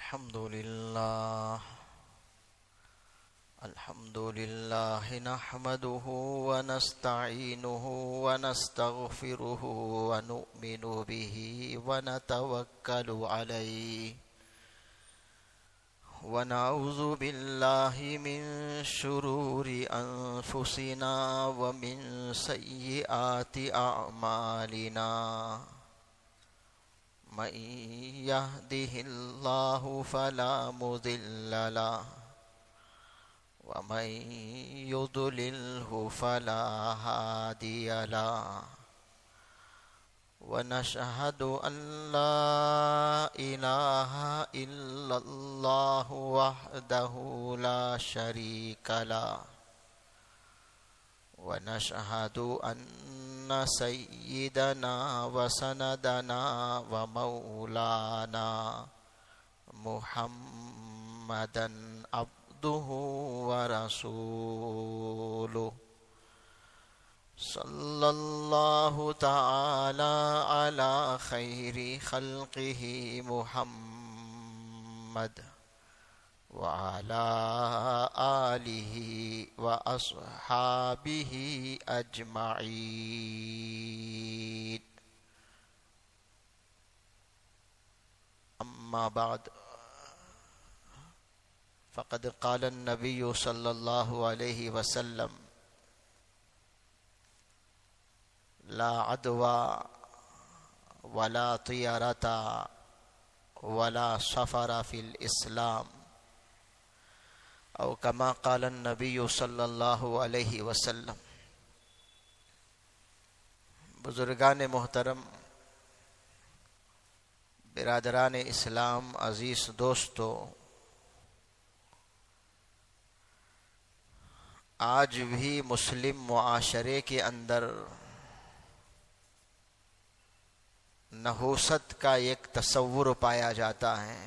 الحمد لله نحمده ونستعينه ونستغفره ونؤمن به ونتوكل عليه ونعوذ بالله من شرور أنفسنا ومن سيئات أعمالنا من يهده الله فلا مضل له ومن يضلله فلا هادي له ونشهد أن لا إله إلا الله وحده لا شريك له ونشهد أن سيدنا وسندنا ومولانا محمدا عبده ورسوله صلى الله تعالى على خير خلقه محمد وعلى آله وأصحابه أجمعين أما بعد فقد قال النبي صلى الله عليه وسلم لا عدوى ولا طيرة ولا سفر في الإسلام او كما قال النبي صلی اللہ علیہ وسلم۔ بزرگان محترم، برادران اسلام، عزیز دوستو، آج بھی مسلم معاشرے کے اندر نحوست کا ایک تصور پایا جاتا ہے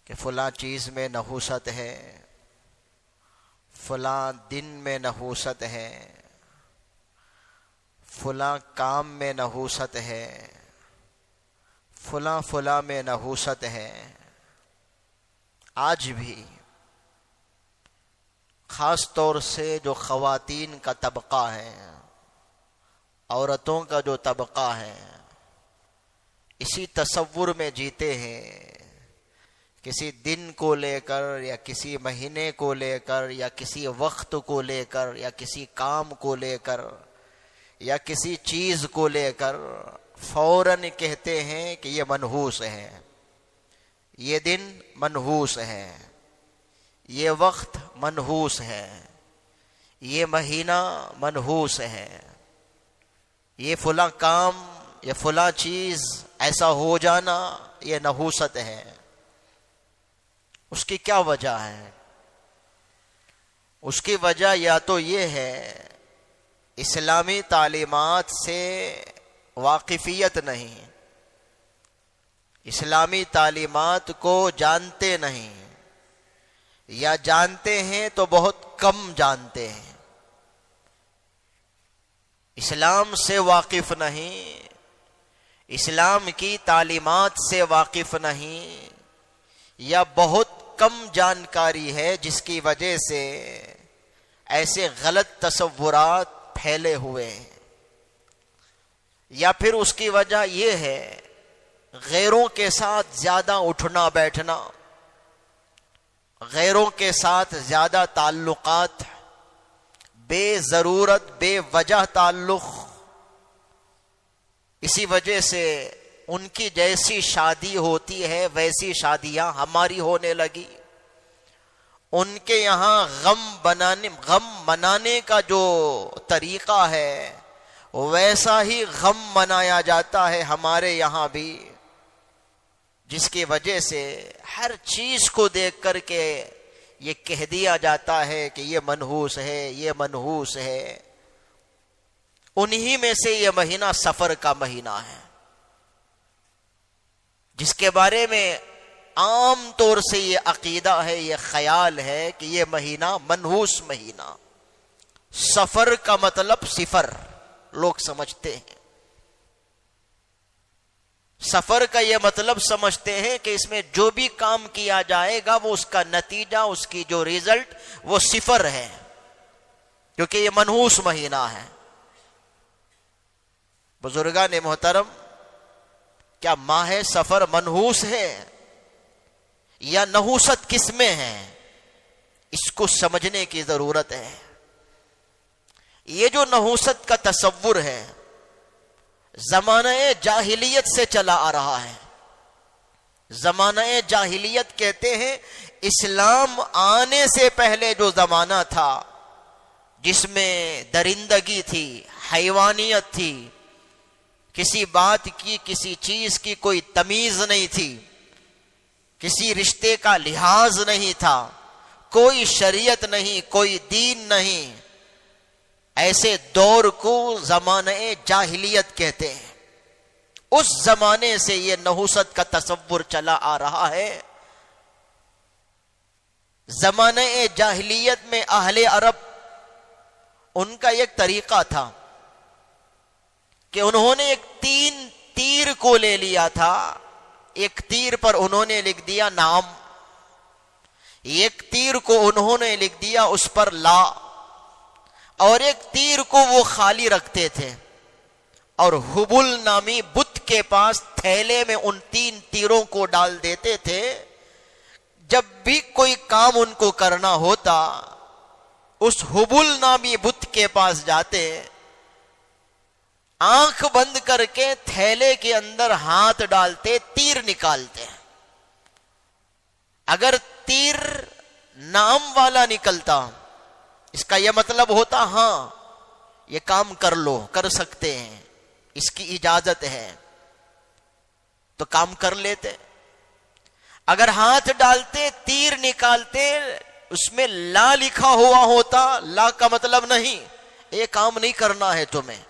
کہ فلاں چیز میں نحوست ہے، فلاں دن میں نحوست ہے، فلاں کام میں نحوست ہے، فلاں میں نحوست ہے۔ آج بھی خاص طور سے جو خواتین کا طبقہ ہے، عورتوں کا جو طبقہ ہے، اسی تصور میں جیتے ہیں، کسی دن کو لے کر یا کسی مہینے کو لے کر یا کسی وقت کو لے کر یا کسی کام کو لے کر یا کسی چیز کو لے کر فوراً کہتے ہیں کہ یہ منحوس ہے، یہ دن منحوس ہے، یہ وقت منحوس ہے، یہ مہینہ منحوس ہے، یہ فلاں کام یا فلاں چیز ایسا ہو جانا یہ نحوست ہے۔ اس کی کیا وجہ ہے؟ اس کی وجہ یا تو یہ ہے اسلامی تعلیمات سے واقفیت نہیں، اسلامی تعلیمات کو جانتے نہیں، یا جانتے ہیں تو بہت کم جانتے ہیں، اسلام سے واقف نہیں، اسلام کی تعلیمات سے واقف نہیں، یا بہت کم جانکاری ہے جس کی وجہ سے ایسے غلط تصورات پھیلے ہوئے ہیں، یا پھر اس کی وجہ یہ ہے غیروں کے ساتھ زیادہ اٹھنا بیٹھنا، غیروں کے ساتھ زیادہ تعلقات، بے ضرورت بے وجہ تعلق، اسی وجہ سے ان کی جیسی شادی ہوتی ہے ویسی شادیاں ہماری ہونے لگی، ان کے یہاں غم منانے کا جو طریقہ ہے ویسا ہی غم منایا جاتا ہے ہمارے یہاں بھی، جس کی وجہ سے ہر چیز کو دیکھ کر کے یہ کہہ دیا جاتا ہے کہ یہ منحوس ہے، یہ منحوس ہے۔ انہی میں سے یہ مہینہ سفر کا مہینہ ہے، جس کے بارے میں عام طور سے یہ عقیدہ ہے، یہ خیال ہے کہ یہ مہینہ منحوس مہینہ، سفر کا مطلب صفر لوگ سمجھتے ہیں، سفر کا یہ مطلب سمجھتے ہیں کہ اس میں جو بھی کام کیا جائے گا وہ اس کا نتیجہ، اس کی جو ریزلٹ وہ صفر ہے، کیونکہ یہ منحوس مہینہ ہے۔ بزرگان محترم، کیا ماہ سفر منحوس ہے یا نحوست کس میں ہے؟ اس کو سمجھنے کی ضرورت ہے۔ یہ جو نحوست کا تصور ہے زمانہ جاہلیت سے چلا آ رہا ہے۔ زمانہ جاہلیت کہتے ہیں اسلام آنے سے پہلے جو زمانہ تھا، جس میں درندگی تھی، حیوانیت تھی، کسی بات کی، کسی چیز کی کوئی تمیز نہیں تھی، کسی رشتے کا لحاظ نہیں تھا، کوئی شریعت نہیں، کوئی دین نہیں، ایسے دور کو زمانہ جاہلیت کہتے ہیں۔ اس زمانے سے یہ نحوست کا تصور چلا آ رہا ہے۔ زمانہ جاہلیت میں اہل عرب، ان کا ایک طریقہ تھا کہ انہوں نے ایک تیر کو لے لیا تھا، ایک تیر پر انہوں نے لکھ دیا نام، ایک تیر کو انہوں نے لکھ دیا اس پر لا، اور ایک تیر کو وہ خالی رکھتے تھے، اور حبل نامی بت کے پاس تھیلے میں ان 3 تیروں کو ڈال دیتے تھے۔ جب بھی کوئی کام ان کو کرنا ہوتا اس حبل نامی بت کے پاس جاتے، آنکھ بند کر کے تھیلے کے اندر ہاتھ ڈالتے، تیر نکالتے۔ اگر تیر نام والا نکلتا، اس کا یہ مطلب ہوتا ہاں یہ کام کر لو، کر سکتے ہیں، اس کی اجازت ہے، تو کام کر لیتے۔ اگر ہاتھ ڈالتے، تیر نکالتے، اس میں لا لکھا ہوا ہوتا، لا کا مطلب نہیں یہ کام نہیں کرنا ہے تمہیں،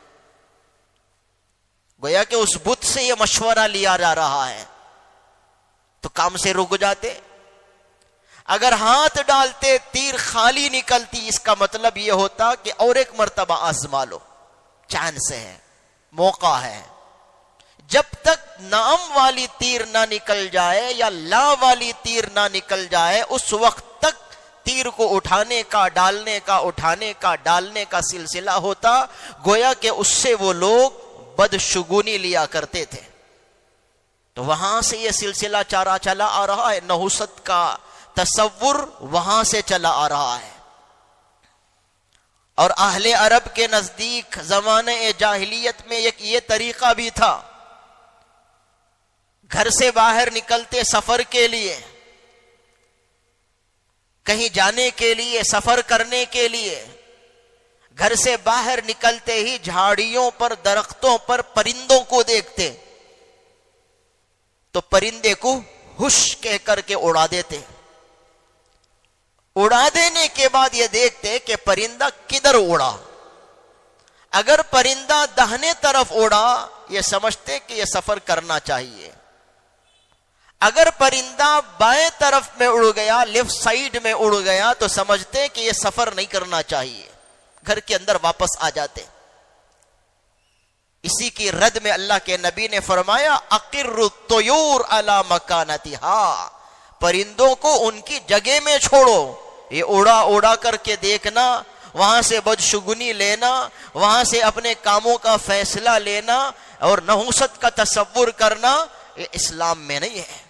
گویا کہ اس بت سے یہ مشورہ لیا جا رہا ہے، تو کام سے رک جاتے۔ اگر ہاتھ ڈالتے، تیر خالی نکلتی، اس کا مطلب یہ ہوتا کہ اور ایک مرتبہ آزما لو، چانس ہے، موقع ہے۔ جب تک نام والی تیر نہ نکل جائے یا لا والی تیر نہ نکل جائے، اس وقت تک تیر کو اٹھانے کا، ڈالنے کا، اٹھانے کا، ڈالنے کا سلسلہ ہوتا، گویا کہ اس سے وہ لوگ بدشگونی لیا کرتے تھے۔ تو وہاں سے یہ سلسلہ چلا آ رہا ہے، نحوست کا تصور وہاں سے چلا آ رہا ہے۔ اور اہل عرب کے نزدیک زمانہ جاہلیت میں ایک یہ طریقہ بھی تھا، گھر سے باہر نکلتے سفر کے لیے، کہیں جانے کے لیے، سفر کرنے کے لیے، گھر سے باہر نکلتے ہی جھاڑیوں پر، درختوں پر پرندوں کو دیکھتے تو پرندے کو ہوش کہہ کر کے اڑا دیتے۔ اڑا دینے کے بعد یہ دیکھتے کہ پرندہ کدھر اڑا۔ اگر پرندہ داہنے طرف اڑا، یہ سمجھتے کہ یہ سفر کرنا چاہیے۔ اگر پرندہ بائیں طرف میں اڑ گیا، لیفٹ سائیڈ میں اڑ گیا، تو سمجھتے کہ یہ سفر نہیں کرنا چاہیے، گھر کے اندر واپس آ جاتے۔ اسی کی رد میں اللہ کے نبی نے فرمایا اقر الطیور علی مکانتہا، پرندوں کو ان کی جگہ میں چھوڑو۔ یہ اڑا کر کے دیکھنا، وہاں سے بدشگونی لینا، وہاں سے اپنے کاموں کا فیصلہ لینا اور نحوست کا تصور کرنا، یہ اسلام میں نہیں ہے۔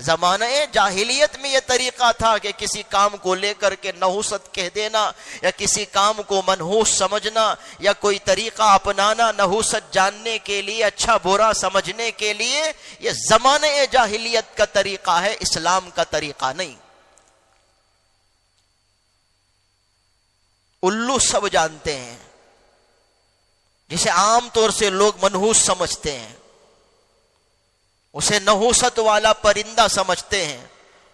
زمانہ جاہلیت میں یہ طریقہ تھا کہ کسی کام کو لے کر کے نحوست کہہ دینا، یا کسی کام کو منحوس سمجھنا، یا کوئی طریقہ اپنانا نحوست جاننے کے لیے، اچھا برا سمجھنے کے لیے، یہ زمانہ جاہلیت کا طریقہ ہے، اسلام کا طریقہ نہیں۔ الو سب جانتے ہیں، جسے عام طور سے لوگ منحوس سمجھتے ہیں، اسے نحوست والا پرندہ سمجھتے ہیں۔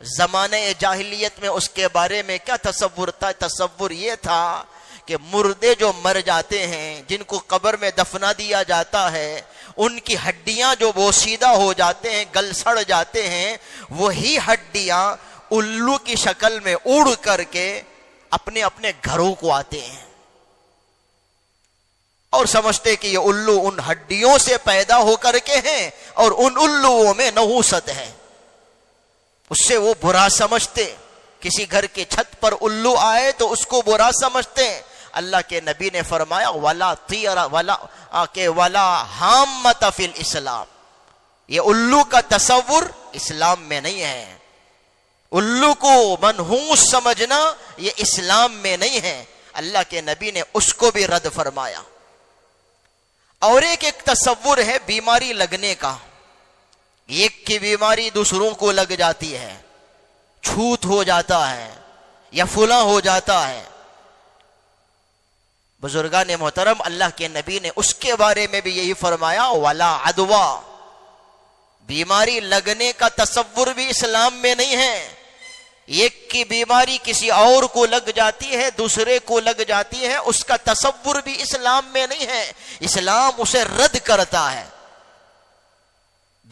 زمانہ جاہلیت میں اس کے بارے میں کیا تصور تھا؟ تصور یہ تھا کہ مردے جو مر جاتے ہیں، جن کو قبر میں دفنا دیا جاتا ہے، ان کی ہڈیاں جو بوسیدہ ہو جاتے ہیں، گل سڑ جاتے ہیں، وہی ہڈیاں الو کی شکل میں اڑ کر کے اپنے اپنے گھروں کو آتے ہیں۔ اور سمجھتے کہ یہ الو ان ہڈیوں سے پیدا ہو کر کے ہیں اور ان الوؤں میں نحوست ہے، اس سے وہ برا سمجھتے. کسی گھر کے چھت پر الو آئے تو اس کو برا سمجھتے ہیں. اللہ کے نبی نے فرمایا ولا طیر ولا حامۃ فی الاسلام، یہ الو کا تصور اسلام میں نہیں ہے. الو کو منحوس سمجھنا یہ اسلام میں نہیں ہے. اللہ کے نبی نے اس کو بھی رد فرمایا. اور ایک تصور ہے بیماری لگنے کا. ایک کی بیماری دوسروں کو لگ جاتی ہے، چھوت ہو جاتا ہے یا فلاں ہو جاتا ہے. بزرگان محترم، اللہ کے نبی نے اس کے بارے میں بھی یہی فرمایا ولا عدوا، بیماری لگنے کا تصور بھی اسلام میں نہیں ہے. ایک کی بیماری کسی اور کو لگ جاتی ہے، دوسرے کو لگ جاتی ہے، اس کا تصور بھی اسلام میں نہیں ہے. اسلام اسے رد کرتا ہے.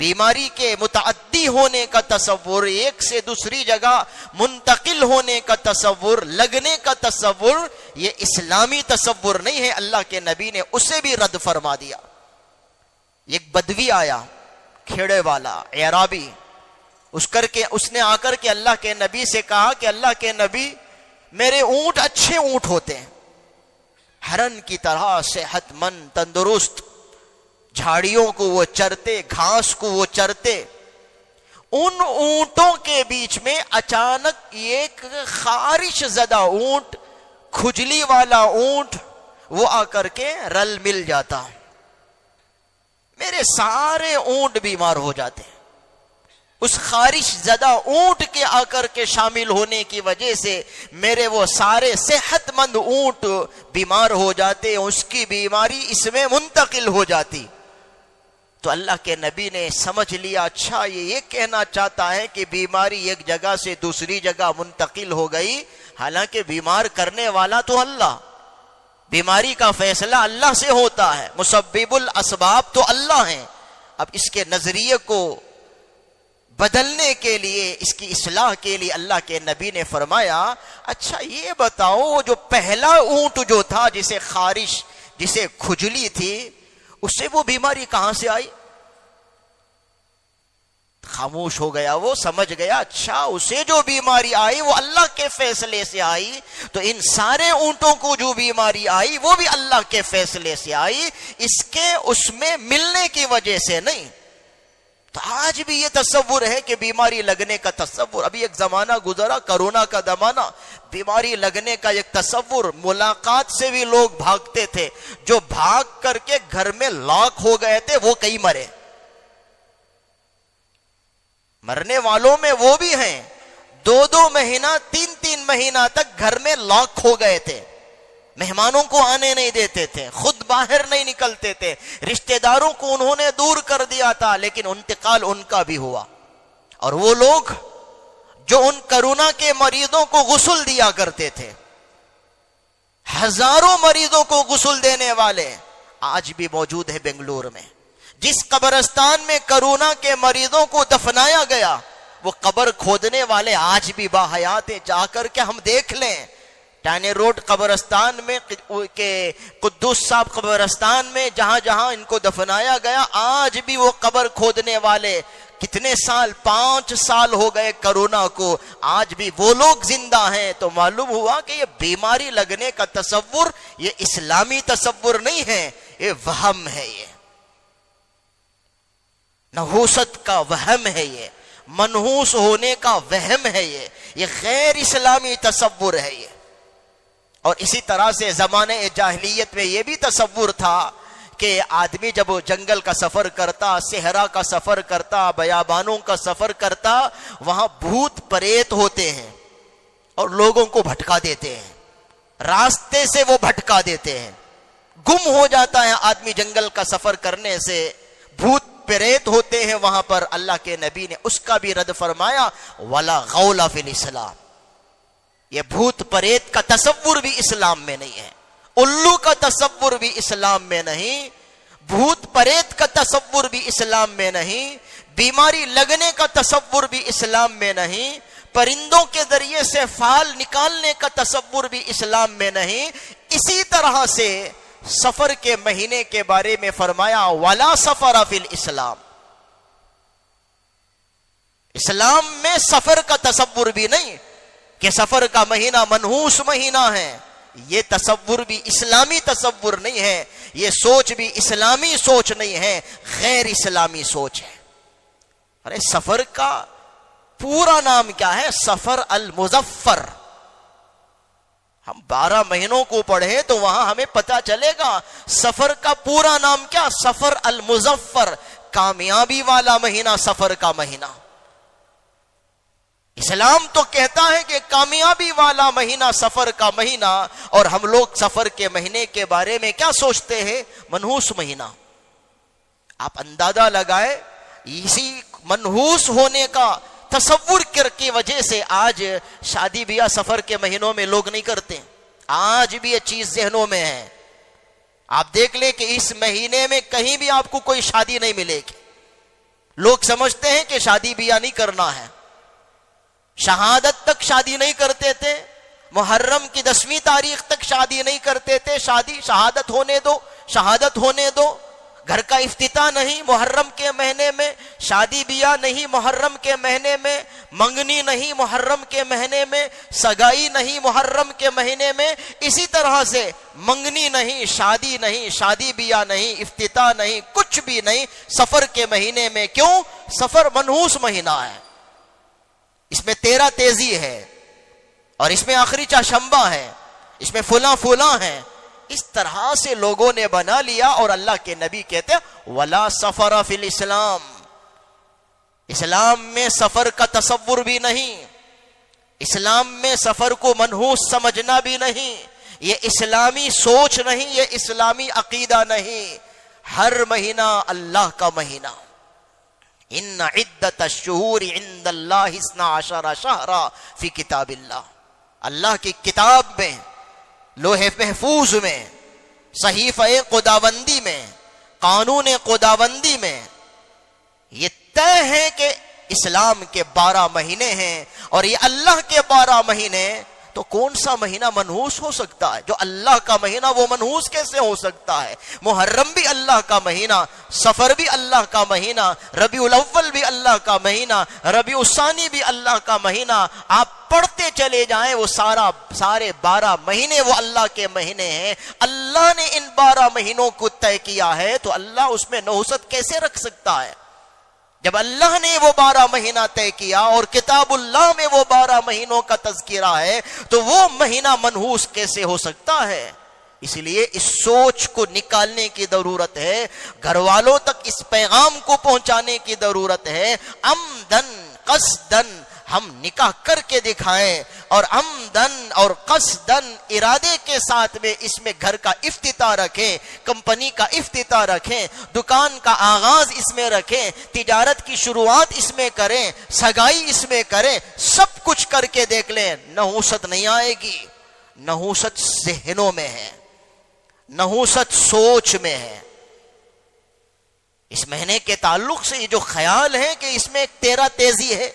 بیماری کے متعدی ہونے کا تصور، ایک سے دوسری جگہ منتقل ہونے کا تصور، لگنے کا تصور، یہ اسلامی تصور نہیں ہے. اللہ کے نبی نے اسے بھی رد فرما دیا. ایک بدوی آیا، کھیڑے والا، اعرابی، اس نے آ کر کے اللہ کے نبی سے کہا کہ اللہ کے نبی، میرے اونٹ اچھے اونٹ ہوتے ہیں، ہرن کی طرح صحت مند، تندرست، جھاڑیوں کو وہ چرتے، گھاس کو وہ چرتے. ان اونٹوں کے بیچ میں اچانک ایک خارش زدہ اونٹ، کھجلی والا اونٹ، وہ آ کر کے رل مل جاتا. میرے سارے اونٹ بیمار ہو جاتے ہیں. اس خارش زدہ اونٹ کے آ کر کے شامل ہونے کی وجہ سے میرے وہ سارے صحت مند اونٹ بیمار ہو جاتے، اس کی بیماری اس میں منتقل ہو جاتی. تو اللہ کے نبی نے سمجھ لیا، اچھا یہ کہنا چاہتا ہے کہ بیماری ایک جگہ سے دوسری جگہ منتقل ہو گئی، حالانکہ بیمار کرنے والا تو اللہ، بیماری کا فیصلہ اللہ سے ہوتا ہے، مسبب الاسباب تو اللہ ہیں. اب اس کے نظریے کو بدلنے کے لیے، اس کی اصلاح کے لیے اللہ کے نبی نے فرمایا اچھا یہ بتاؤ، جو پہلا اونٹ جو تھا جسے خارش، جسے کھجلی تھی، اس سے وہ بیماری کہاں سے آئی؟ خاموش ہو گیا. وہ سمجھ گیا اچھا اسے جو بیماری آئی وہ اللہ کے فیصلے سے آئی، تو ان سارے اونٹوں کو جو بیماری آئی وہ بھی اللہ کے فیصلے سے آئی، اس میں ملنے کی وجہ سے نہیں. تو آج بھی یہ تصور ہے کہ بیماری لگنے کا تصور. ابھی ایک زمانہ گزرا، کرونا کا زمانہ، بیماری لگنے کا ایک تصور. ملاقات سے بھی لوگ بھاگتے تھے، جو بھاگ کر کے گھر میں لاک ہو گئے تھے وہ کئی مرے. مرنے والوں میں وہ بھی ہیں 2 مہینہ 3 مہینہ تک گھر میں لاک ہو گئے تھے، مہمانوں کو آنے نہیں دیتے تھے، خود باہر نہیں نکلتے تھے، رشتہ داروں کو انہوں نے دور کر دیا تھا، لیکن انتقال ان کا بھی ہوا. اور وہ لوگ جو ان کرونا کے مریضوں کو غسل دیا کرتے تھے، ہزاروں مریضوں کو غسل دینے والے، آج بھی موجود ہے بنگلور میں. جس قبرستان میں کرونا کے مریضوں کو دفنایا گیا، وہ قبر کھودنے والے آج بھی باحیات ہیں. جا کر کے ہم دیکھ لیں، ٹانے روڈ قبرستان میں، کہ قدوس صاحب قبرستان میں، جہاں جہاں ان کو دفنایا گیا، آج بھی وہ قبر کھودنے والے کتنے سال، 5 سال ہو گئے کرونا کو، آج بھی وہ لوگ زندہ ہیں. تو معلوم ہوا کہ یہ بیماری لگنے کا تصور یہ اسلامی تصور نہیں ہے، یہ وہم ہے، یہ نحوست کا وہم ہے، یہ منحوس ہونے کا وہم ہے، یہ غیر اسلامی تصور ہے یہ. اور اسی طرح سے زمانے جاہلیت میں یہ بھی تصور تھا کہ آدمی جب جنگل کا سفر کرتا، صحرا کا سفر کرتا، بیابانوں کا سفر کرتا، وہاں بھوت پریت ہوتے ہیں اور لوگوں کو بھٹکا دیتے ہیں، راستے سے وہ بھٹکا دیتے ہیں. گم ہو جاتا ہے آدمی جنگل کا سفر کرنے سے، بھوت پریت ہوتے ہیں وہاں پر. اللہ کے نبی نے اس کا بھی رد فرمایا ولا غول فی الاسلام. یہ بھوت پریت کا تصور بھی اسلام میں نہیں ہے، الو کا تصور بھی اسلام میں نہیں، بھوت پریت کا تصور بھی اسلام میں نہیں، بیماری لگنے کا تصور بھی اسلام میں نہیں، پرندوں کے ذریعے سے فال نکالنے کا تصور بھی اسلام میں نہیں. اسی طرح سے سفر کے مہینے کے بارے میں فرمایا ولا سفر فی الاسلام، اسلام میں سفر کا تصور بھی نہیں کہ سفر کا مہینہ منحوس مہینہ ہے، یہ تصور بھی اسلامی تصور نہیں ہے، یہ سوچ بھی اسلامی سوچ نہیں ہے، غیر اسلامی سوچ ہے۔ ارے سفر کا پورا نام کیا ہے؟ سفر المظفر۔ ہم 12 مہینوں کو پڑھیں تو وہاں ہمیں پتا چلے گا سفر کا پورا نام کیا؟ سفر المظفر، کامیابی والا مہینہ، سفر کا مہینہ۔ اسلام تو کہتا ہے کہ کامیابی والا مہینہ سفر کا مہینہ، اور ہم لوگ سفر کے مہینے کے بارے میں کیا سوچتے ہیں؟ منحوس مہینہ۔ آپ اندازہ لگائے اسی منحوس ہونے کا تصور کی وجہ سے آج شادی بیاہ سفر کے مہینوں میں لوگ نہیں کرتے، آج بھی یہ چیز ذہنوں میں ہے۔ آپ دیکھ لیں کہ اس مہینے میں کہیں بھی آپ کو کوئی شادی نہیں ملے گی، لوگ سمجھتے ہیں کہ شادی بیاہ نہیں کرنا ہے، شہادت تک شادی نہیں کرتے تھے، محرم کی 10ویں تاریخ تک شادی نہیں کرتے تھے، شہادت ہونے دو، شہادت ہونے دو، گھر کا افتتاح نہیں محرم کے مہینے میں، شادی بیاہ نہیں محرم کے مہینے میں، منگنی نہیں محرم کے مہینے میں، سگائی نہیں محرم کے مہینے میں، اسی طرح سے منگنی نہیں، شادی نہیں، شادی بیاہ نہیں، افتتاح نہیں، کچھ بھی نہیں سفر کے مہینے میں۔ کیوں؟ سفر منحوس مہینہ ہے، اس میں 13 تیزی ہے، اور اس میں آخری چاشمبہ ہے، اس میں فلاں فلاں ہے۔ اس طرح سے لوگوں نے بنا لیا، اور اللہ کے نبی کہتے ہیں ولا سفر فی الاسلام، اسلام میں سفر کا تصور بھی نہیں، اسلام میں سفر کو منحوس سمجھنا بھی نہیں، یہ اسلامی سوچ نہیں، یہ اسلامی عقیدہ نہیں۔ ہر مہینہ اللہ کا مہینہ، ان عدت الشہور عند اللہ 12 شہرا فی کتاب اللہ، اللہ کی کتاب میں، لوح محفوظ میں، صحیفہ خداوندی میں، قانون خداوندی میں یہ طے ہے کہ اسلام کے 12 مہینے ہیں، اور یہ اللہ کے 12 مہینے، تو کون سا مہینہ منحوس ہو سکتا ہے؟ جو اللہ کا مہینہ وہ منحوس کیسے ہو سکتا ہے؟ محرم بھی اللہ کا مہینہ، سفر بھی اللہ کا مہینہ، ربیع الاول بھی اللہ کا مہینہ، ربیع الثانی بھی اللہ کا مہینہ، آپ پڑھتے چلے جائیں وہ سارے 12 مہینے وہ اللہ کے مہینے ہیں۔ اللہ نے ان 12 مہینوں کو طے کیا ہے، تو اللہ اس میں نحوست کیسے رکھ سکتا ہے؟ جب اللہ نے وہ 12 مہینہ طے کیا اور کتاب اللہ میں وہ 12 مہینوں کا تذکرہ ہے، تو وہ مہینہ منحوس کیسے ہو سکتا ہے؟ اس لیے اس سوچ کو نکالنے کی ضرورت ہے، گھر والوں تک اس پیغام کو پہنچانے کی ضرورت ہے۔ عمدن قصدن ہم نکاح کر کے دکھائیں، اور عمدن اور قصدن ارادے کے ساتھ میں اس میں گھر کا افتتاح رکھیں، کمپنی کا افتتاح رکھیں، دکان کا آغاز اس میں رکھیں، تجارت کی شروعات اس میں کریں، سگائی اس میں کریں، سب کچھ کر کے دیکھ لیں، نحوست نہیں آئے گی۔ نحوست ذہنوں میں ہے، نحوست سوچ میں ہے۔ اس مہینے کے تعلق سے یہ جو خیال ہے کہ اس میں ایک 13 تیزی ہے،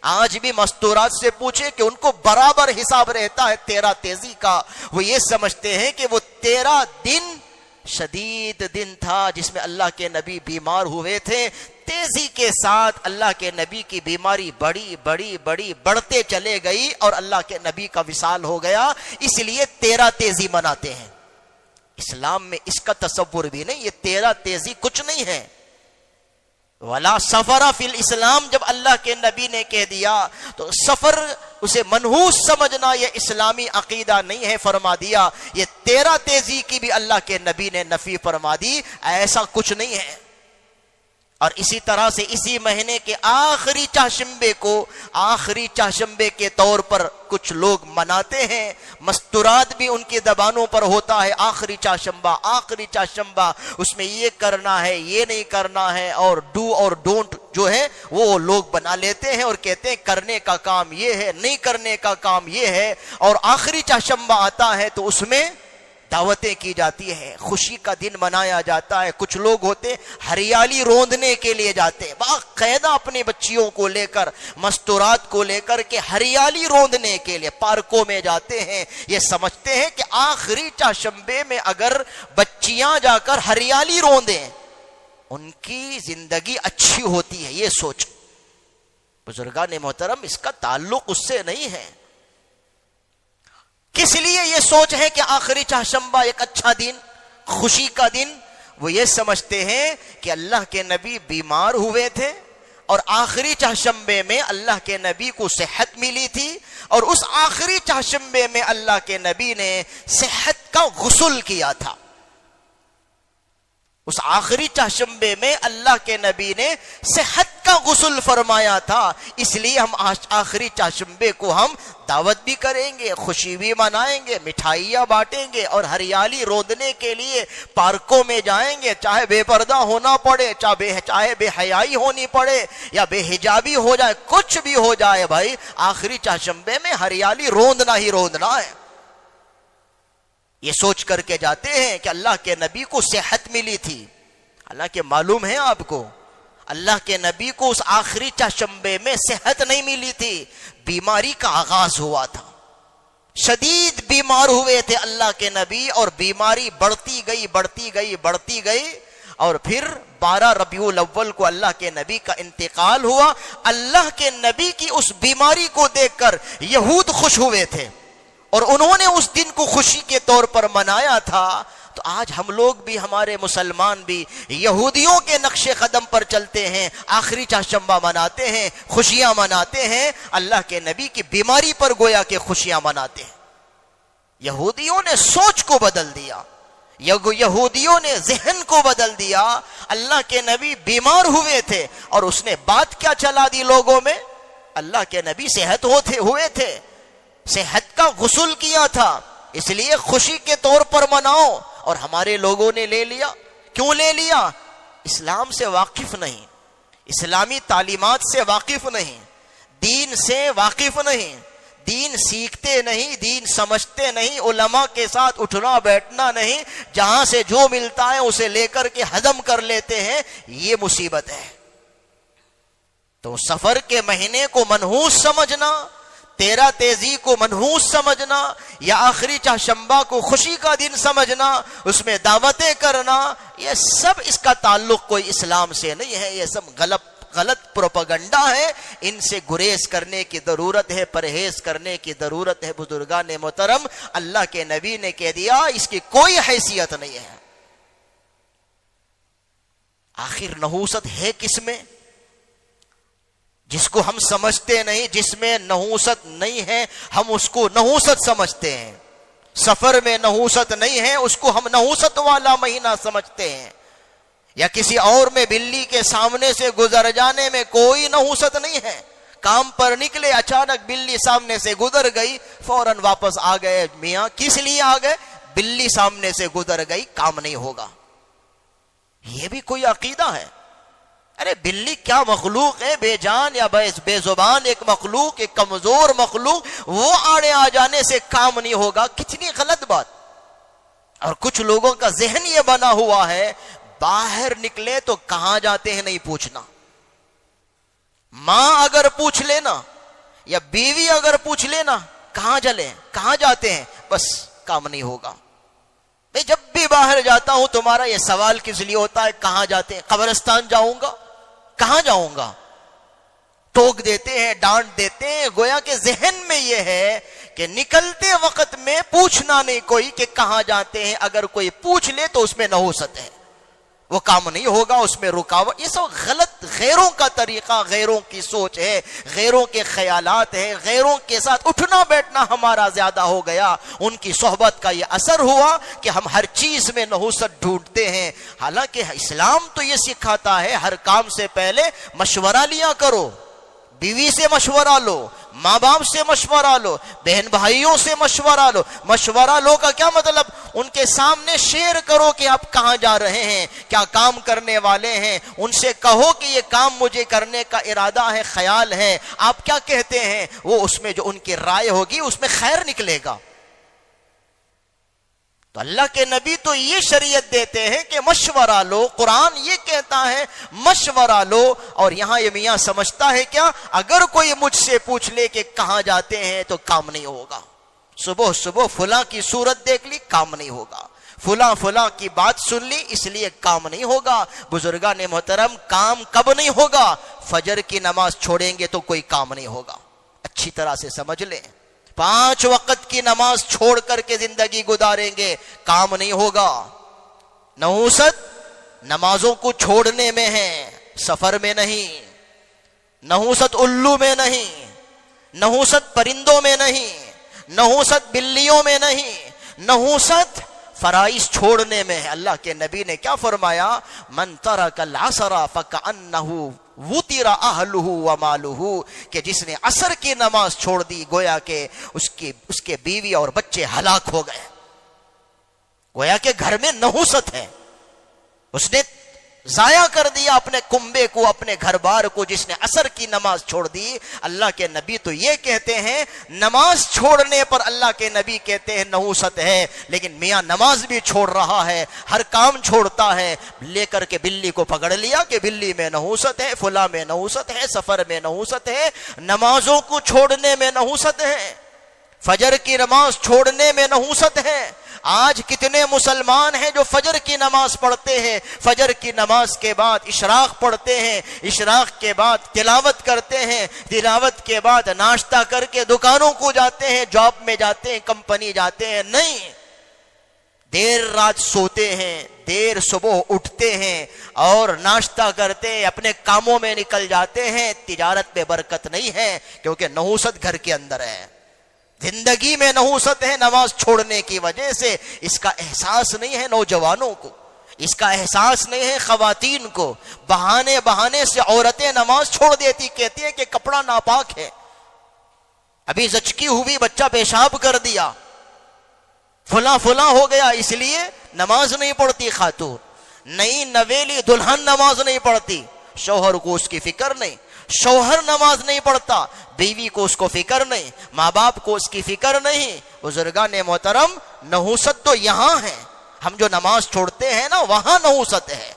آج بھی مستورات سے پوچھے کہ ان کو برابر حساب رہتا ہے 13 تیزی کا۔ وہ یہ سمجھتے ہیں کہ وہ 13 دن شدید دن تھا جس میں اللہ کے نبی بیمار ہوئے تھے، تیزی کے ساتھ اللہ کے نبی کی بیماری بڑی بڑھتے چلے گئی، اور اللہ کے نبی کا وصال ہو گیا، اس لیے 13 تیزی مناتے ہیں۔ اسلام میں اس کا تصور بھی نہیں، یہ 13 تیزی کچھ نہیں ہے۔ ولا سفر فی الاسلام جب اللہ کے نبی نے کہہ دیا تو سفر اسے منحوس سمجھنا یہ اسلامی عقیدہ نہیں ہے، فرما دیا۔ یہ 13 تیزی کی بھی اللہ کے نبی نے نفی فرما دی، ایسا کچھ نہیں ہے۔ اور اسی طرح سے اسی مہینے کے آخری چہارشنبے کو آخری چہارشنبے کے طور پر کچھ لوگ مناتے ہیں، مستورات بھی ان کی زبانوں پر ہوتا ہے، آخری چہارشنبہ آخری چہارشنبہ، اس میں یہ کرنا ہے یہ نہیں کرنا ہے، اور ڈو اور ڈونٹ جو ہے وہ لوگ بنا لیتے ہیں اور کہتے ہیں کرنے کا کام یہ ہے، نہیں کرنے کا کام یہ ہے۔ اور آخری چہارشنبہ آتا ہے تو اس میں دعوتیں کی جاتی ہے، خوشی کا دن منایا جاتا ہے. کچھ لوگ ہوتے ہریالی روندنے کے لیے جاتے ہیں، باقاعدہ اپنی بچیوں کو لے کر، مستورات کو لے کر کے ہریالی روندنے کے لیے پارکوں میں جاتے ہیں. یہ سمجھتے ہیں کہ آخری چہارشنبے میں اگر بچیاں جا کر ہریالی روندیں ان کی زندگی اچھی ہوتی ہے. یہ سوچ بزرگان محترم، اس کا تعلق اس سے نہیں ہے. کس لیے یہ سوچ ہے کہ آخری چہارشنبہ ایک اچھا دن، خوشی کا دن؟ وہ یہ سمجھتے ہیں کہ اللہ کے نبی بیمار ہوئے تھے اور آخری چہارشنبے میں اللہ کے نبی کو صحت ملی تھی، اور اس آخری چہارشنبے میں اللہ کے نبی نے صحت کا غسل کیا تھا. اس آخری چہارشنبے میں اللہ کے نبی نے صحت کا غسل فرمایا تھا. اس لیے ہم آخری چہارشنبے کو ہم دعوت بھی کریں گے، خوشی بھی منائیں گے، مٹھائیاں بانٹیں گے، اور ہریالی روندنے کے لیے پارکوں میں جائیں گے. چاہے بے پردہ ہونا پڑے، چاہے بے حیائی ہونی پڑے، یا بے حجابی ہو جائے، کچھ بھی ہو جائے بھائی، آخری چہارشنبے میں ہریالی روندنا ہی روندنا ہے. یہ سوچ کر کے جاتے ہیں کہ اللہ کے نبی کو صحت ملی تھی. حالانکہ معلوم ہے آپ کو، اللہ کے نبی کو اس آخری چہارشنبے میں صحت نہیں ملی تھی، بیماری کا آغاز ہوا تھا. شدید بیمار ہوئے تھے اللہ کے نبی، اور بیماری بڑھتی گئی، اور پھر 12 ربیع الاول کو اللہ کے نبی کا انتقال ہوا. اللہ کے نبی کی اس بیماری کو دیکھ کر یہود خوش ہوئے تھے، اور انہوں نے اس دن کو خوشی کے طور پر منایا تھا. تو آج ہم لوگ بھی، ہمارے مسلمان بھی یہودیوں کے نقش قدم پر چلتے ہیں، آخری چہارشنبہ مناتے ہیں، خوشیاں مناتے ہیں، اللہ کے نبی کی بیماری پر گویا کہ خوشیاں مناتے ہیں. یہودیوں نے سوچ کو بدل دیا، یہودیوں نے ذہن کو بدل دیا. اللہ کے نبی بیمار ہوئے تھے، اور اس نے بات کیا چلا دی لوگوں میں؟ اللہ کے نبی صحت ہوئے تھے، صحت کا غسل کیا تھا، اس لیے خوشی کے طور پر مناؤ. اور ہمارے لوگوں نے لے لیا. کیوں لے لیا؟ اسلام سے واقف نہیں، اسلامی تعلیمات سے واقف نہیں، دین سے واقف نہیں، دین سیکھتے نہیں، دین سمجھتے نہیں، علماء کے ساتھ اٹھنا بیٹھنا نہیں، جہاں سے جو ملتا ہے اسے لے کر کے ہضم کر لیتے ہیں. یہ مصیبت ہے. تو سفر کے مہینے کو منحوس سمجھنا، 13 تیزی کو منحوس سمجھنا، یا آخری چہارشنبہ کو خوشی کا دن سمجھنا، اس میں دعوتیں کرنا، یہ سب اس کا تعلق کوئی اسلام سے نہیں ہے. یہ سب غلط پروپیگنڈا ہے. ان سے گریز کرنے کی ضرورت ہے، پرہیز کرنے کی ضرورت ہے. بزرگان محترم، اللہ کے نبی نے کہہ دیا اس کی کوئی حیثیت نہیں ہے. آخر نحوست ہے کس میں؟ جس کو ہم سمجھتے نہیں، جس میں نحوست نہیں ہے، ہم اس کو نحوست سمجھتے ہیں. سفر میں نحوست نہیں ہے، اس کو ہم نحوست والا مہینہ سمجھتے ہیں. یا کسی اور میں بلی کے سامنے سے گزر جانے میں کوئی نحوست نہیں ہے. کام پر نکلے، اچانک بلی سامنے سے گزر گئی، فوراً واپس آ گئے. میاں کس لیے آ گئے؟ بلی سامنے سے گزر گئی، کام نہیں ہوگا. یہ بھی کوئی عقیدہ ہے؟ ارے بلی کیا مخلوق ہے، بے جان یا بے زبان ایک مخلوق، ایک کمزور مخلوق، وہ آڑے آ جانے سے کام نہیں ہوگا. کتنی غلط بات. اور کچھ لوگوں کا ذہن یہ بنا ہوا ہے، باہر نکلے تو کہاں جاتے ہیں نہیں پوچھنا. ماں اگر پوچھ لینا یا بیوی اگر پوچھ لینا کہاں چلے، کہاں جاتے ہیں، بس کام نہیں ہوگا. میں جب بھی باہر جاتا ہوں تمہارا یہ سوال کس لیے ہوتا ہے، کہاں جاتے ہیں؟ قبرستان جاؤں گا، کہاں جاؤں گا. ٹوک دیتے ہیں، ڈانٹ دیتے ہیں. گویا کہ ذہن میں یہ ہے کہ نکلتے وقت میں پوچھنا نہیں کوئی کہ کہاں جاتے ہیں. اگر کوئی پوچھ لے تو اس میں نحوست ہے، وہ کام نہیں ہوگا، اس میں رکاوٹ. یہ سب غلط، غیروں کا طریقہ، غیروں کی سوچ ہے، غیروں کے خیالات ہیں. غیروں کے ساتھ اٹھنا بیٹھنا ہمارا زیادہ ہو گیا. ان کی صحبت کا یہ اثر ہوا کہ ہم ہر چیز میں نحوست ڈھونڈتے ہیں. حالانکہ اسلام تو یہ سکھاتا ہے ہر کام سے پہلے مشورہ لیا کرو. بیوی سے مشورہ لو، ماں باپ سے مشورہ لو، بہن بھائیوں سے مشورہ لو. مشورہ لو کا کیا مطلب؟ ان کے سامنے شیئر کرو کہ آپ کہاں جا رہے ہیں، کیا کام کرنے والے ہیں. ان سے کہو کہ یہ کام مجھے کرنے کا ارادہ ہے، خیال ہے، آپ کیا کہتے ہیں. وہ اس میں جو ان کی رائے ہوگی اس میں خیر نکلے گا. تو اللہ کے نبی تو یہ شریعت دیتے ہیں کہ مشورہ لو، قرآن یہ کہتا ہے مشورہ لو. اور یہاں یہ میاں سمجھتا ہے کیا، اگر کوئی مجھ سے پوچھ لے کہ کہاں جاتے ہیں تو کام نہیں ہوگا. صبح صبح فلاں کی صورت دیکھ لی، کام نہیں ہوگا. فلاں کی بات سن لی، اس لیے کام نہیں ہوگا. بزرگان محترم، کام کب نہیں ہوگا؟ فجر کی نماز چھوڑیں گے تو کوئی کام نہیں ہوگا. اچھی طرح سے سمجھ لیں، 5 وقت کی نماز چھوڑ کر کے زندگی گزاریں گے، کام نہیں ہوگا. نحوست نمازوں کو چھوڑنے میں ہے، سفر میں نہیں. نحوست الو میں نہیں، نحوست پرندوں میں نہیں، نحوست بلیوں میں نہیں، نحوست فرائض چھوڑنے میں ہے. اللہ کے نبی نے کیا فرمایا؟ من ترک العصر فکأنہ وطر اہلہ ومالہ، کہ جس نے عصر کی نماز چھوڑ دی گویا کہ اس کے بیوی اور بچے ہلاک ہو گئے. گویا کہ گھر میں نحوست ہے، اس نے ضائع کر دیا اپنے کنبے کو، اپنے گھر بار کو، جس نے عصر کی نماز چھوڑ دی. اللہ کے نبی تو یہ کہتے ہیں نماز چھوڑنے پر اللہ کے نبی کہتے ہیں نحوست ہے. لیکن میاں نماز بھی چھوڑ رہا ہے، ہر کام چھوڑتا ہے. لے کر کے بلی کو پکڑ لیا کہ بلی میں نحوست ہے، فلاں میں نحوست ہے، سفر میں نحوست ہے. نمازوں کو چھوڑنے میں نحوست ہے، فجر کی نماز چھوڑنے میں نحوست ہے. آج کتنے مسلمان ہیں جو فجر کی نماز پڑھتے ہیں، فجر کی نماز کے بعد اشراق پڑھتے ہیں، اشراق کے بعد تلاوت کرتے ہیں، تلاوت کے بعد ناشتہ کر کے دکانوں کو جاتے ہیں، جاب میں جاتے ہیں، کمپنی جاتے ہیں. نہیں، دیر رات سوتے ہیں، دیر صبح اٹھتے ہیں اور ناشتہ کرتے ہیں، اپنے کاموں میں نکل جاتے ہیں. تجارت میں برکت نہیں ہے کیونکہ نحوست گھر کے اندر ہے، زندگی میں نحوست ہے نماز چھوڑنے کی وجہ سے. اس کا احساس نہیں ہے نوجوانوں کو، اس کا احساس نہیں ہے خواتین کو. بہانے سے عورتیں نماز چھوڑ دیتی، کہتی ہیں کہ کپڑا ناپاک ہے، ابھی زچکی ہوئی بچہ پیشاب کر دیا، فلاں ہو گیا، اس لیے نماز نہیں پڑھتی خاتون. نئی نویلی دلہن نماز نہیں پڑھتی، شوہر کو اس کی فکر نہیں، شوہر نماز نہیں پڑھتا، بیوی کو اس کو فکر نہیں، ماں باپ کو اس کی فکر نہیں. بزرگان محترم، نحوست تو یہاں ہے. ہم جو نماز چھوڑتے ہیں نا، وہاں نحوست ہے.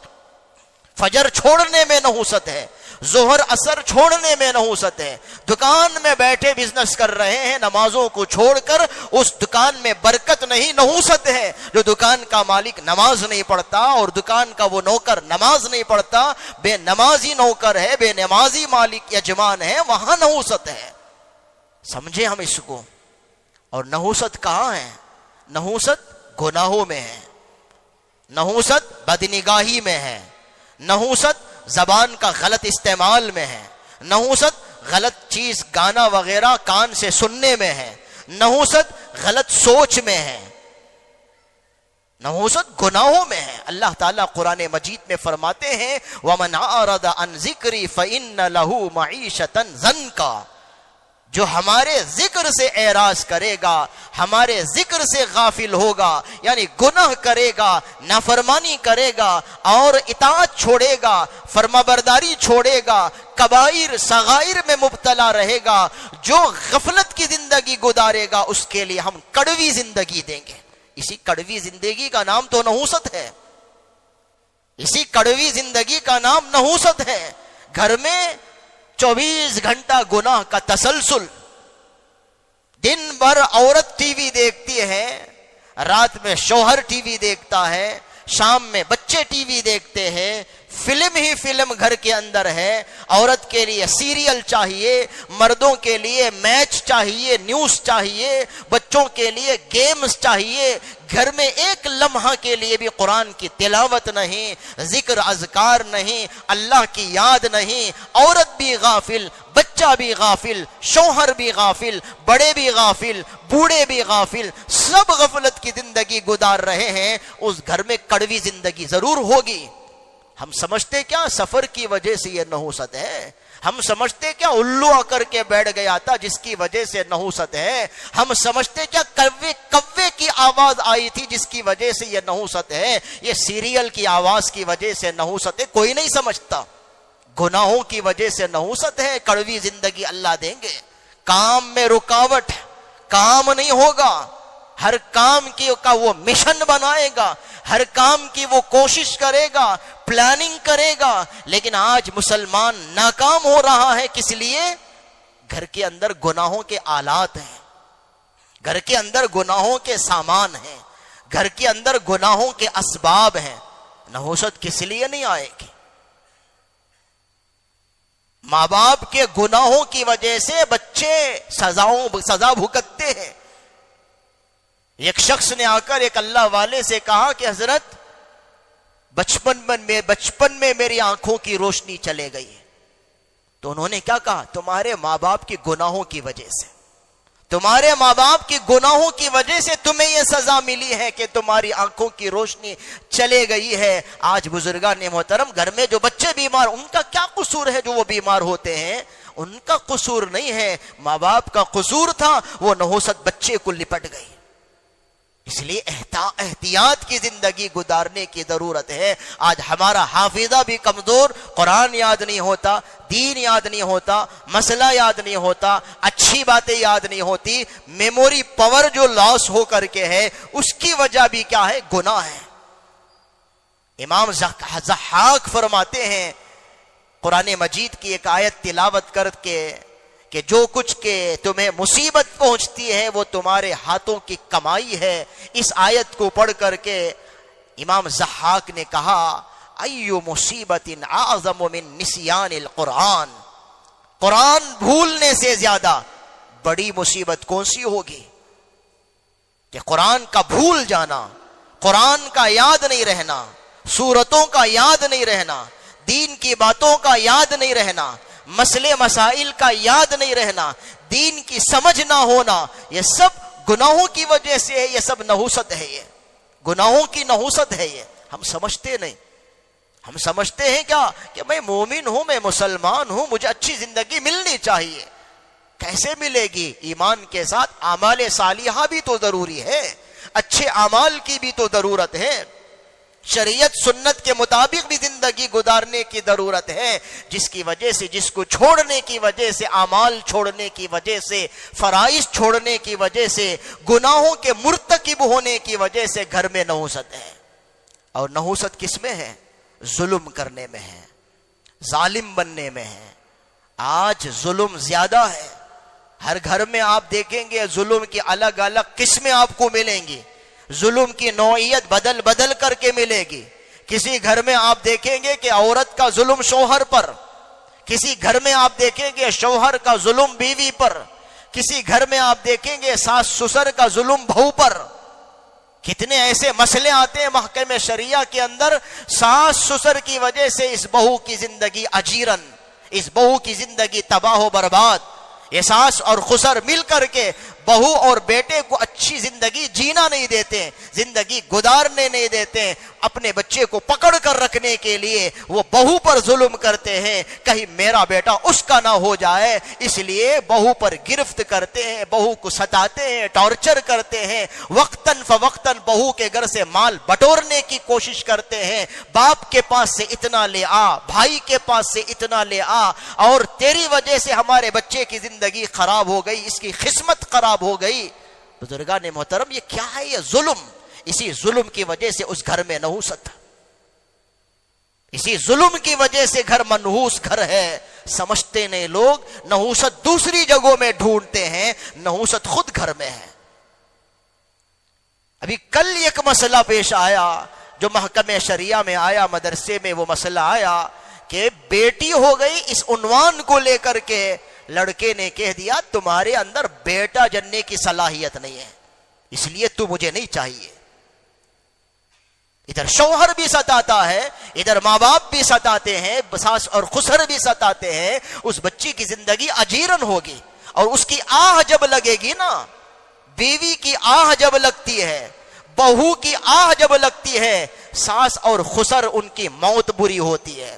فجر چھوڑنے میں نحوست ہے، ظہر عصر چھوڑنے میں نحوست ہے. دکان میں بیٹھے بزنس کر رہے ہیں، نمازوں کو چھوڑ کر اس دکان میں برکت نہیں، نحوست ہے. جو دکان کا مالک نماز نہیں پڑھتا اور دکان کا وہ نوکر نماز نہیں پڑھتا، بے نمازی نوکر ہے، بے نمازی مالک یجمان ہے، وہاں نحوست ہے. سمجھے ہم اس کو. اور نحوست کہاں ہے؟ نحوست گناہوں میں ہے، نحوست بدنگاہی میں ہے، نحوست زبان کا غلط استعمال میں ہے، نحوست غلط چیز گانا وغیرہ کان سے سننے میں ہے، نحوست غلط سوچ میں ہے، نحوست گناہوں میں ہے. اللہ تعالیٰ قرآن مجید میں فرماتے ہیں وَمَنْ أَعْرَضَ عَنْ ذِكْرِي فَإِنَّ لَهُ مَعِيشَةً ضَنْكًا، جو ہمارے ذکر سے اعراض کرے گا، ہمارے ذکر سے غافل ہوگا، یعنی گناہ کرے گا، نافرمانی کرے گا اور اطاعت چھوڑے گا، فرمانبرداری چھوڑے گا، کبائر صغائر میں مبتلا رہے گا، جو غفلت کی زندگی گزارے گا، اس کے لیے ہم کڑوی زندگی دیں گے. اسی کڑوی زندگی کا نام تو نحوست ہے، اسی کڑوی زندگی کا نام نحوست ہے. گھر میں 24 گھنٹہ گناہ کا تسلسل. دن بھر عورت ٹی وی دیکھتی ہے، رات میں شوہر ٹی وی دیکھتا ہے، شام میں بچے ٹی وی دیکھتے ہیں، فلم ہی فلم گھر کے اندر ہے. عورت کے لیے سیریل چاہیے، مردوں کے لیے میچ چاہیے، نیوز چاہیے، بچوں کے لیے گیمز چاہیے. گھر میں ایک لمحہ کے لیے بھی قرآن کی تلاوت نہیں، ذکر اذکار نہیں، اللہ کی یاد نہیں. عورت بھی غافل، بچہ بھی غافل، شوہر بھی غافل، بڑے بھی غافل، بوڑھے بھی غافل، سب غفلت کی زندگی گزار رہے ہیں. اس گھر میں کڑوی زندگی ضرور ہوگی. ہم سمجھتے کیا سفر کی وجہ سے یہ نحوست ہے، ہم سمجھتے کیا الو آ کر کے بیٹھ گیا تھا جس کی وجہ سے نحوست ہے، ہم سمجھتے کیا کوے کی آواز آئی تھی جس کی وجہ سے یہ نحوست ہے، یہ سیریل کی آواز کی وجہ سے نحوست ہے. کوئی نہیں سمجھتا. گناہوں کی وجہ سے نحوست ہے. کڑوی زندگی اللہ دیں گے. کام میں رکاوٹ، کام نہیں ہوگا، ہر کام کا وہ مشن بنائے گا، ہر کام کی وہ کوشش کرے گا، پلاننگ کرے گا، لیکن آج مسلمان ناکام ہو رہا ہے. کس لیے؟ گھر کے اندر گناہوں کے آلات ہیں، گھر کے اندر گناہوں کے سامان ہیں، گھر کے اندر گناہوں کے اسباب ہیں. نحوست کس لیے نہیں آئے گی؟ ماں باپ کے گناہوں کی وجہ سے بچے سزا بھگتتے ہیں. ایک شخص نے آ کر ایک اللہ والے سے کہا کہ حضرت بچپن میں میری آنکھوں کی روشنی چلے گئی ہے. تو انہوں نے کیا کہا؟ تمہارے ماں باپ کی گناہوں کی وجہ سے، تمہارے ماں باپ کی گناہوں کی وجہ سے تمہیں یہ سزا ملی ہے کہ تمہاری آنکھوں کی روشنی چلے گئی ہے. آج بزرگان محترم گھر میں جو بچے بیمار، ان کا کیا قصور ہے جو وہ بیمار ہوتے ہیں؟ ان کا قصور نہیں ہے، ماں باپ کا قصور تھا، وہ نحوست بچے کو لپٹ گئی. اس لیے احتیاط کی زندگی گزارنے کی ضرورت ہے. آج ہمارا حافظہ بھی کمزور، قرآن یاد نہیں ہوتا، دین یاد نہیں ہوتا، مسئلہ یاد نہیں ہوتا، اچھی باتیں یاد نہیں ہوتی. میموری پاور جو لاس ہو کر کے ہے، اس کی وجہ بھی کیا ہے؟ گناہ ہے. امام ضحاک فرماتے ہیں قرآن مجید کی ایک آیت تلاوت کر کے کہ جو کچھ کہ تمہیں مصیبت پہنچتی ہے وہ تمہارے ہاتھوں کی کمائی ہے. اس آیت کو پڑھ کر کے امام ضحاک نے کہا ایو مصیبت اعظم من نسیان القرآن، قرآن بھولنے سے زیادہ بڑی مصیبت کون سی ہوگی؟ کہ قرآن کا بھول جانا، قرآن کا یاد نہیں رہنا، سورتوں کا یاد نہیں رہنا، دین کی باتوں کا یاد نہیں رہنا، مسئلے مسائل کا یاد نہیں رہنا، دین کی سمجھ نہ ہونا، یہ سب گناہوں کی وجہ سے ہے. یہ سب نحوست ہے، یہ گناہوں کی نحوست ہے. یہ ہم سمجھتے نہیں. ہم سمجھتے ہیں کیا کہ میں مومن ہوں، میں مسلمان ہوں، مجھے اچھی زندگی ملنی چاہیے. کیسے ملے گی؟ ایمان کے ساتھ اعمال صالحہ بھی تو ضروری ہے، اچھے اعمال کی بھی تو ضرورت ہے. شریعت سنت کے مطابق بھی زندگی گزارنے کی ضرورت ہے، جس کی وجہ سے، جس کو چھوڑنے کی وجہ سے، اعمال چھوڑنے کی وجہ سے، فرائض چھوڑنے کی وجہ سے، گناہوں کے مرتکب ہونے کی وجہ سے گھر میں نحوست ہے. اور نحوست کس میں ہے؟ ظلم کرنے میں ہے، ظالم بننے میں ہے. آج ظلم زیادہ ہے. ہر گھر میں آپ دیکھیں گے ظلم کی الگ الگ قسمیں آپ کو ملیں گی، ظلم کی نوعیت بدل کر کے ملے گی. کسی گھر میں آپ دیکھیں گے کہ عورت کا ظلم شوہر پر، کسی گھر میں آپ دیکھیں گے شوہر کا ظلم بیوی پر، کسی گھر میں آپ دیکھیں گے ساس سسر کا ظلم بہو پر. کتنے ایسے مسئلے آتے ہیں محکمہ شریعہ کے اندر، ساس سسر کی وجہ سے اس بہو کی زندگی اجیرن، اس بہو کی زندگی تباہ و برباد. یہ ساس اور خسر مل کر کے بہو اور بیٹے کو اچھی زندگی جینا نہیں دیتے، زندگی گزارنے نہیں دیتے. اپنے بچے کو پکڑ کر رکھنے کے لیے وہ بہو پر ظلم کرتے ہیں، کہیں میرا بیٹا اس کا نہ ہو جائے، اس لیے بہو پر گرفت کرتے ہیں، بہو کو ستاتے ہیں، ٹارچر کرتے ہیں. وقتاً فوقتاً بہو کے گھر سے مال بٹورنے کی کوشش کرتے ہیں. باپ کے پاس سے اتنا لے آ، بھائی کے پاس سے اتنا لے آ، اور تیری وجہ سے ہمارے بچے کی زندگی خراب ہو گئی، اس کی قسمت خراب ہو گئی. بزرگان محترم یہ کیا ہے؟ یہ ظلم. اسی ظلم کی وجہ سے اس گھر میں نحوست، اسی ظلم کی وجہ سے گھر منحوس گھر ہے. سمجھتے نہیں لوگ، نحوست دوسری جگہوں میں ڈھونڈتے ہیں، نحوست خود گھر میں ہے. ابھی کل ایک مسئلہ پیش آیا جو محکمہ شریعہ میں آیا، مدرسے میں وہ مسئلہ آیا کہ بیٹی ہو گئی، اس عنوان کو لے کر کے لڑکے نے کہہ دیا تمہارے اندر بیٹا جننے کی صلاحیت نہیں ہے، اس لیے تو مجھے نہیں چاہیے. ادھر شوہر بھی ستاتا ہے، ادھر ماں باپ بھی ستاتے ہیں، ساس اور خسر بھی ستاتے ہیں. اس بچی کی زندگی اجیرن ہوگی، اور اس کی آہ جب لگے گی نا، بیوی کی آہ جب لگتی ہے، بہو کی آہ جب لگتی ہے، ساس اور خسر ان کی موت بری ہوتی ہے.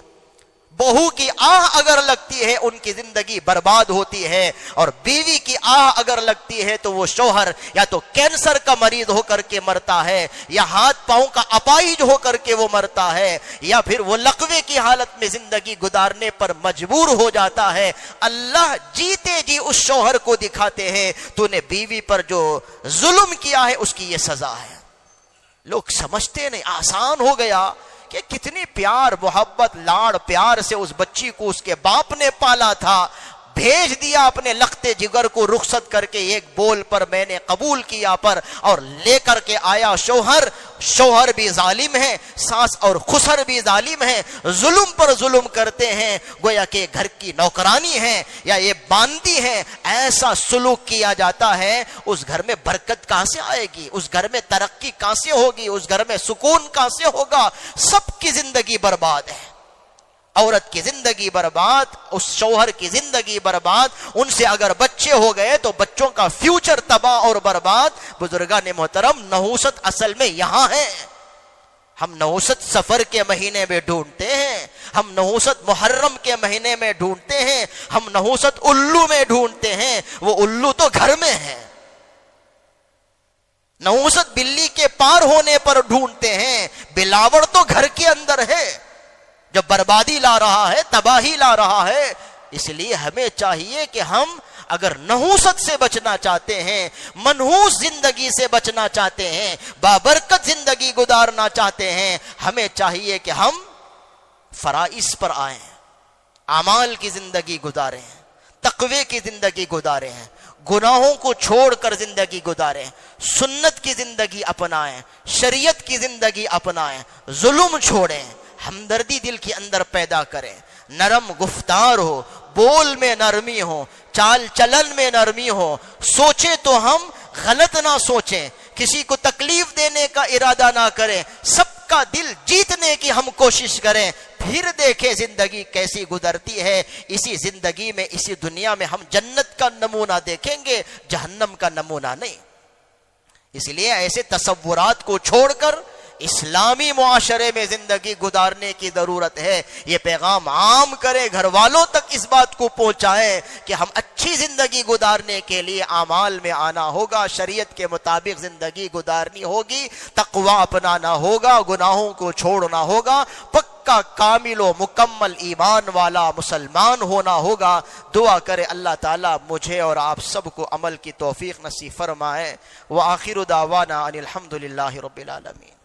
بہو کی آہ اگر لگتی ہے ان کی زندگی برباد ہوتی ہے، اور بیوی کی آہ اگر لگتی ہے تو وہ شوہر یا تو کینسر کا مریض ہو کر کے مرتا ہے، یا ہاتھ پاؤں کا اپائج ہو کر کے وہ مرتا ہے، یا پھر وہ لقوے کی حالت میں زندگی گزارنے پر مجبور ہو جاتا ہے۔ اللہ جیتے جی اس شوہر کو دکھاتے ہیں تو نے بیوی پر جو ظلم کیا ہے اس کی یہ سزا ہے۔ لوگ سمجھتے نہیں، آسان ہو گیا کہ کتنی پیار محبت لاڑ پیار سے اس بچی کو اس کے باپ نے پالا تھا، بھیج دیا اپنے لخت جگر کو رخصت کر کے ایک بول پر میں نے قبول کیا پر، اور لے کر کے آیا شوہر بھی ظالم ہے، ساس اور خسر بھی ظالم ہے، ظلم پر ظلم کرتے ہیں، گویا کہ گھر کی نوکرانی ہے یا یہ باندی ہے، ایسا سلوک کیا جاتا ہے۔ اس گھر میں برکت کہاں سے آئے گی؟ اس گھر میں ترقی کہاں سے ہوگی؟ اس گھر میں سکون کہاں سے ہوگا؟ سب کی زندگی برباد ہے، عورت کی زندگی برباد، اس شوہر کی زندگی برباد، ان سے اگر بچے ہو گئے تو بچوں کا فیوچر تباہ اور برباد۔ بزرگان محترم، نحوست اصل میں یہاں ہے۔ ہم نحوست سفر کے مہینے میں ڈھونڈتے ہیں، ہم نحوست محرم کے مہینے میں ڈھونڈتے ہیں، ہم نحوست الو میں ڈھونڈتے ہیں، وہ الو تو گھر میں ہے۔ نحوست بلی کے پار ہونے پر ڈھونڈتے ہیں، بلاور تو گھر کے اندر ہے جو بربادی لا رہا ہے، تباہی لا رہا ہے۔ اس لیے ہمیں چاہیے کہ ہم اگر نحوست سے بچنا چاہتے ہیں، منحوس زندگی سے بچنا چاہتے ہیں، بابرکت زندگی گزارنا چاہتے ہیں، ہمیں چاہیے کہ ہم فرائض پر آئیں، اعمال کی زندگی گزاریں، تقوی کی زندگی گزاریں، گناہوں کو چھوڑ کر زندگی گزاریں، سنت کی زندگی اپنائیں، شریعت کی زندگی اپنائیں، ظلم چھوڑیں، ہمدردی دل کے اندر پیدا کریں، نرم گفتار ہو، بول میں نرمی ہو، چال چلن میں نرمی ہو، سوچیں تو ہم غلط نہ سوچیں، کسی کو تکلیف دینے کا ارادہ نہ کریں، سب کا دل جیتنے کی ہم کوشش کریں، پھر دیکھیں زندگی کیسی گزرتی ہے۔ اسی زندگی میں، اسی دنیا میں ہم جنت کا نمونہ دیکھیں گے، جہنم کا نمونہ نہیں۔ اس لیے ایسے تصورات کو چھوڑ کر اسلامی معاشرے میں زندگی گزارنے کی ضرورت ہے۔ یہ پیغام عام کرے، گھر والوں تک اس بات کو پہنچائیں کہ ہم اچھی زندگی گزارنے کے لیے اعمال میں آنا ہوگا، شریعت کے مطابق زندگی گزارنی ہوگی، تقوی اپنانا ہوگا، گناہوں کو چھوڑنا ہوگا، پکا کامل و مکمل ایمان والا مسلمان ہونا ہوگا۔ دعا کرے اللہ تعالیٰ مجھے اور آپ سب کو عمل کی توفیق نصیب فرمائے۔ وآخر دعوانا ان الحمد للہ رب العالمین۔